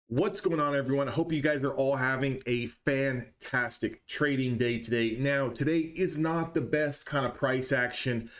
What's going on, everyone? I hope you guys are all having a fantastic trading day today. Now, today is not the best kind of price action.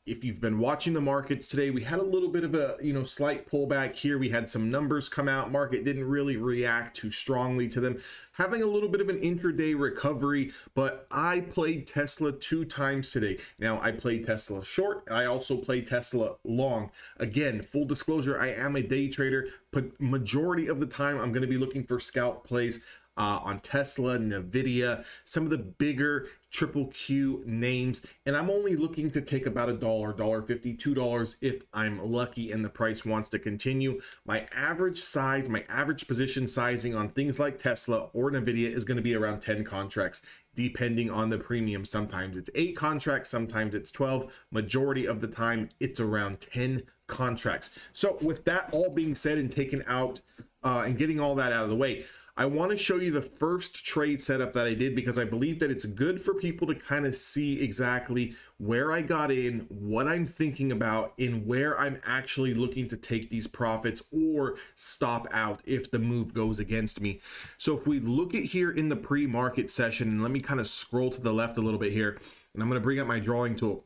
If you've been watching the markets today, we had a little bit of a slight pullback here. We had some numbers come out. Market didn't really react too strongly to them, having a little bit of an intraday recovery. But I played Tesla 2 times today. Now, I played Tesla short. I also played Tesla long. Again, full disclosure, I am a day trader, but majority of the time I'm going to be looking for scalp plays on Tesla, Nvidia, some of the bigger triple Q names, and I'm only looking to take about $1, $1.50, $2 if I'm lucky and the price wants to continue. My average size, my average position sizing on things like Tesla or Nvidia is going to be around 10 contracts, depending on the premium. Sometimes it's 8 contracts, sometimes it's 12. Majority of the time, it's around 10 contracts. So with that all being said and taken out and getting all that out of the way, I want to show you the first trade setup that I did because I believe that it's good for people to kind of see exactly where I got in, what I'm thinking about, and where I'm actually looking to take these profits or stop out if the move goes against me. So if we look at here in the pre-market session, and let me kind of scroll to the left a little bit here, and I'm going to bring up my drawing tool.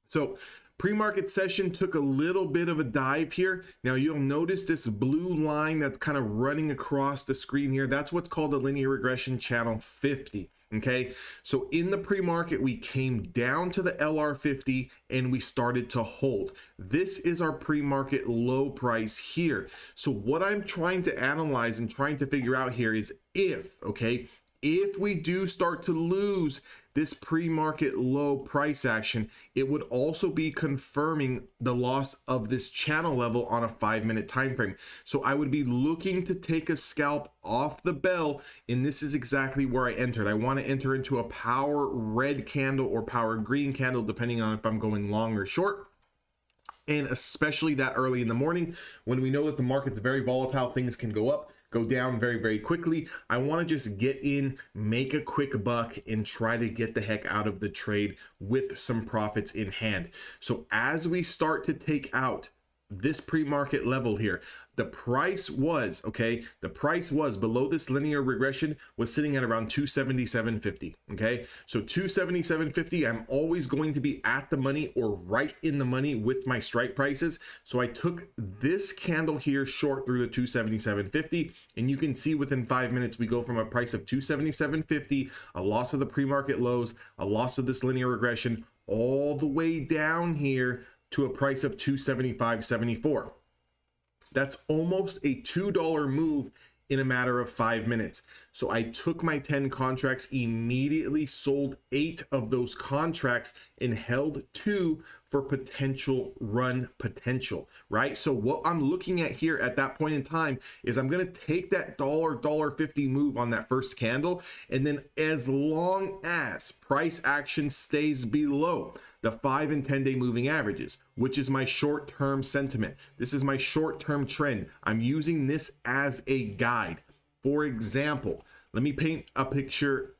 So pre-market session took a little bit of a dive here. Now you'll notice this blue line that's kind of running across the screen here. That's what's called a linear regression channel 50. Okay, so in the pre-market, we came down to the LR50 and we started to hold. This is our pre-market low price here. So what I'm trying to analyze and trying to figure out here is if we do start to lose this pre-market low price action, it would also be confirming the loss of this channel level on a 5-minute time frame. So I would be looking to take a scalp off the bell, and this is exactly where I entered. I want to enter into a power red candle or power green candle, depending on if I'm going long or short. And especially that early in the morning when we know that the market's very volatile, things can go up, go down very, very quickly. I want to just get in, make a quick buck, and try to get the heck out of the trade with some profits in hand. So as we start to take out this pre-market level here, the price was below this linear regression, was sitting at around 277.50. Okay, so 277.50, I'm always going to be at the money or right in the money with my strike prices. So I took this candle here short through the 277.50, and you can see within 5 minutes we go from a price of 277.50, a loss of the pre-market lows, a loss of this linear regression, all the way down here to a price of 275.74. That's almost a $2 move in a matter of 5 minutes. So I took my 10 contracts, immediately sold 8 of those contracts, and held 2 for potential run potential, right? So what I'm looking at here at that point in time is I'm going to take that $1.50 move on that first candle, and then as long as price action stays below the 5 and 10 day moving averages, which is my short-term sentiment. This is my short-term trend. I'm using this as a guide. For example, let me paint a picture.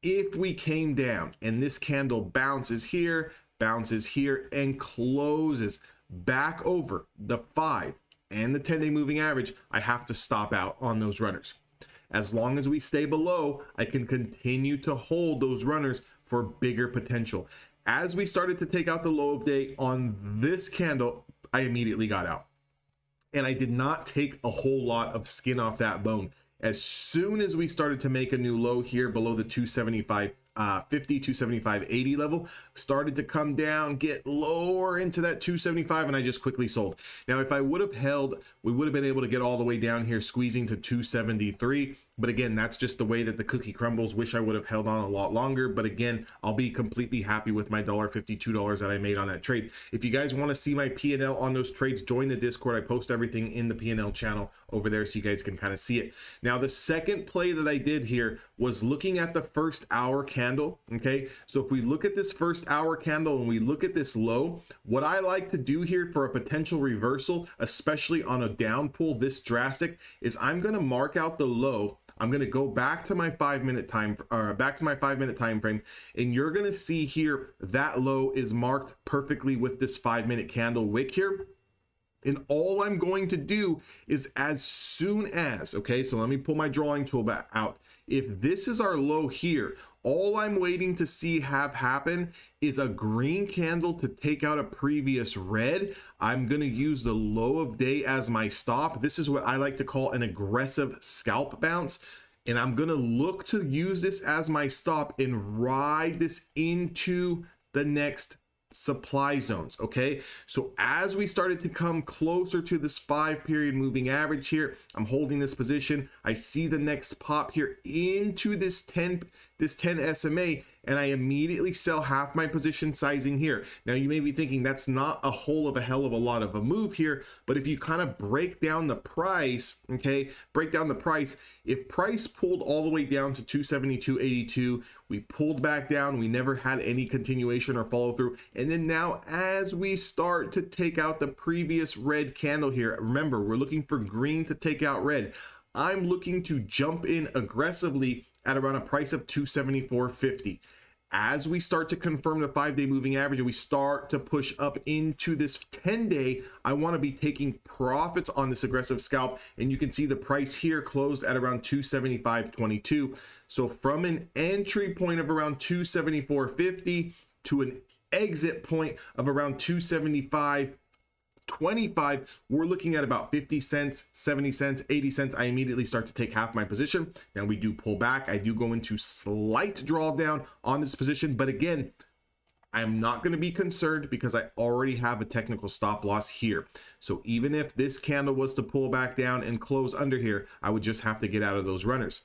If we came down and this candle bounces here, and closes back over the 5 and the 10 day moving average, I have to stop out on those runners. As long as we stay below, I can continue to hold those runners for bigger potential. As we started to take out the low of day on this candle, I immediately got out. And I did not take a whole lot of skin off that bone. As soon as we started to make a new low here below the 275.50, 275.80 level, started to come down, get lower into that 275, and I just quickly sold. Now, if I would have held, we would have been able to get all the way down here, squeezing to 273. But again, that's just the way that the cookie crumbles. Wish I would have held on a lot longer. But again, I'll be completely happy with my $1.50, $2 that I made on that trade. If you guys want to see my P&L on those trades, join the Discord. I post everything in the P&L channel over there so you guys can kind of see it. Now, the second play that I did here was looking at the first hour candle. Okay, so if we look at this first hour candle and we look at this low, what I like to do here for a potential reversal, especially on a down pull this drastic, is I'm going to mark out the low. I'm going to go back to my 5 minute time, time frame, and you're going to see here that low is marked perfectly with this 5 minute candle wick here. And all I'm going to do is as soon as, okay, so let me pull my drawing tool back out. If this is our low here, all I'm waiting to see have happen is a green candle to take out a previous red. I'm going to use the low of day as my stop. This is what I like to call an aggressive scalp bounce. And I'm going to look to use this as my stop and ride this into the next supply zones. Okay, so as we started to come closer to this 5-period moving average here, I'm holding this position. I see the next pop here into this 10 SMA, and I immediately sell half my position sizing here. Now you may be thinking that's not a whole of a hell of a lot of a move here, but if you kind of break down the price, okay, break down the price, if price pulled all the way down to 272.82, we pulled back down, we never had any continuation or follow through, and then now as we start to take out the previous red candle here, remember we're looking for green to take out red. I'm looking to jump in aggressively at around a price of 274.50. As we start to confirm the 5-day moving average and we start to push up into this 10-day, I want to be taking profits on this aggressive scalp. And you can see the price here closed at around 275.22. So from an entry point of around 274.50 to an exit point of around 275.25, we're looking at about 50 cents, 70 cents, 80 cents. I immediately start to take half my position. Now we do pull back. I do go into slight drawdown on this position, but again, I'm not going to be concerned because I already have a technical stop loss here. So even if this candle was to pull back down and close under here, I would just have to get out of those runners.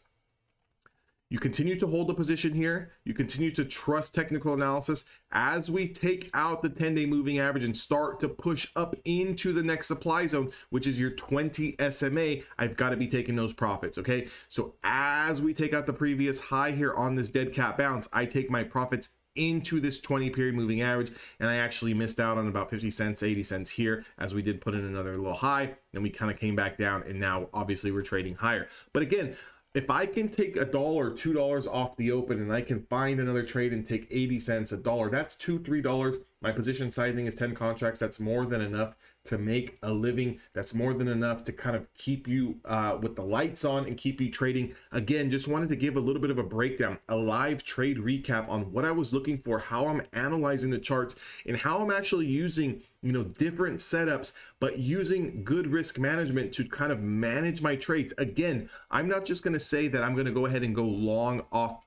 You continue to hold the position here. You continue to trust technical analysis. As we take out the 10-day moving average and start to push up into the next supply zone, which is your 20 SMA, I've got to be taking those profits, okay? So as we take out the previous high here on this dead cat bounce, I take my profits into this 20-period moving average, and I actually missed out on about 50 cents, 80 cents here as we did put in another little high. Then we kind of came back down, and now obviously we're trading higher. But again, if I can take $1 or $2 off the open and I can find another trade and take 80 cents, $1, that's $2, $3. My position sizing is 10 contracts. That's more than enough to make a living. That's more than enough to kind of keep you with the lights on and keep you trading. Again, just wanted to give a little bit of a breakdown, a live trade recap on what I was looking for, how I'm analyzing the charts, and how I'm actually using, you know, different setups, but using good risk management to kind of manage my trades. Again, I'm not just going to say that I'm going to go ahead and go long off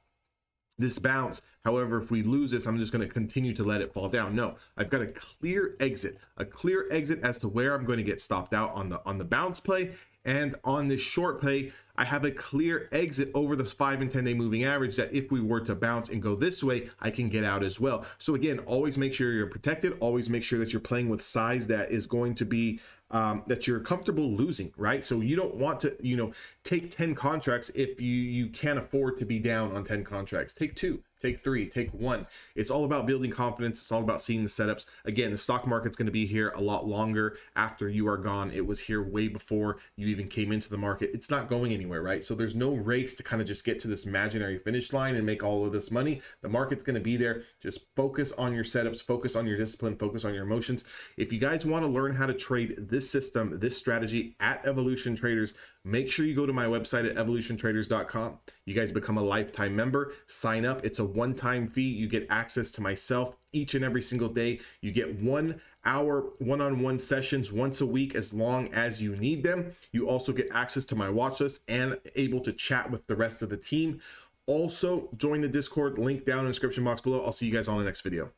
this bounce. However, if we lose this, I'm just going to continue to let it fall down. No, I've got a clear exit as to where I'm going to get stopped out on the bounce play, and on this short play, I have a clear exit over the 5 and 10-day moving average that if we were to bounce and go this way, I can get out as well. So again, always make sure you're protected. Always make sure that you're playing with size that is going to be that you're comfortable losing, right? So you don't want to, you know, take 10 contracts if you can't afford to be down on 10 contracts. Take 2. Take 3, take 1. It's all about building confidence. It's all about seeing the setups. Again, the stock market's going to be here a lot longer after you are gone. It was here way before you even came into the market. It's not going anywhere, right? So there's no race to kind of just get to this imaginary finish line and make all of this money. The market's going to be there. Just focus on your setups, focus on your discipline, focus on your emotions. If you guys want to learn how to trade this system, this strategy at Evolution Traders, make sure you go to my website at evolutiontraders.com. You guys become a lifetime member, sign up. It's a one-time fee. You get access to myself each and every single day. You get 1 hour one-on-one sessions once a week as long as you need them. You also get access to my watch list and able to chat with the rest of the team. Also, join the Discord, link down in the description box below. I'll see you guys on the next video.